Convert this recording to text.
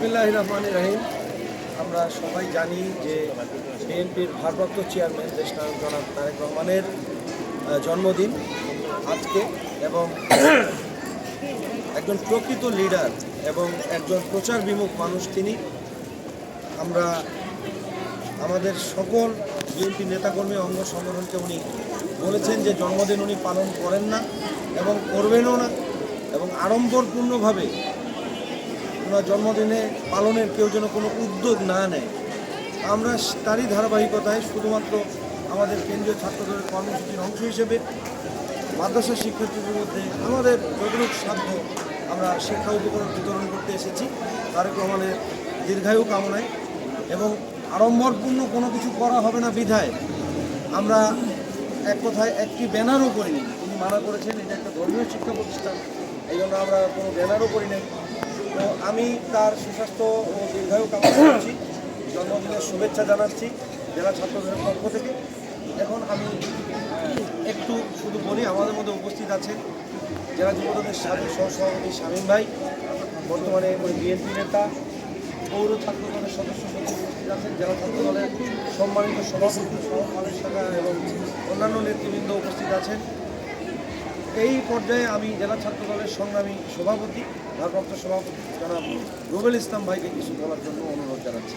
বিসমিল্লাহির রহমানির রহিম। আমরা সবাই জানি যে বিএনপির ভারপ্রাপ্ত চেয়ারম্যান দেশনায়ক জনাব তারেক রহমানের জন্মদিন আজকে, এবং একজন প্রকৃত লিডার এবং একজন প্রচার বিমুখ মানুষ তিনি। আমরা আমাদের সকল বিএনপি নেতাকর্মী অঙ্গ সংগঠনকে উনি বলেছেন যে জন্মদিন উনি পালন করেন না এবং করবেনও না, এবং আড়ম্বরপূর্ণভাবে ওনার জন্মদিনে পালনের কেউ যেন কোনো উদ্যোগ না নেয়। আমরা তারই ধারাবাহিকতায় শুধুমাত্র আমাদের কেন্দ্রীয় ছাত্রদলের কর্মসূচির অংশ হিসেবে মাদ্রাসা শিক্ষার্থীদের মধ্যে আমাদের যতটুকু সাধ্য আমরা শিক্ষা উপকরণ বিতরণ করতে এসেছি তারেক রহমানের দীর্ঘায়ু কামনায়, এবং আড়ম্বরপূর্ণ কোনো কিছু করা হবে না বিধায় আমরা এক কথায় একটি ব্যানারও করিনি। তিনি মানা করেছেন এটা একটা ধর্মীয় শিক্ষা প্রতিষ্ঠান, এই জন্য আমরা কোনো ব্যানারও করি নাই। তো আমি তার সুস্বাস্থ্য ও দীর্ঘায়ু কামনা করছি, জন্মদিনের শুভেচ্ছা জানাচ্ছি জেলা ছাত্রদলের পক্ষ থেকে। এখন আমি একটু শুধু বলি, আমাদের মধ্যে উপস্থিত আছেন জেলা যুবদলের সাবেক সহসভাপতি শামীম ভাই, বর্তমানে বিএনপি নেতা, পৌর ছাত্রদলের সদস্য সচিব উপস্থিত আছেন, জেলা ছাত্রদলের সম্মানিত সভাপতি সহ কলেজ শাখা এবং অন্যান্য নেতৃবৃন্দ উপস্থিত আছেন। এই পর্যায়ে আমি জেলা ছাত্রদলের সংগ্রামী সভাপতি ভারপ্রাপ্ত সভাপতি জনাব রুবেল ইসলাম ভাইকে কিছু বলার জন্য অনুরোধ জানাচ্ছি।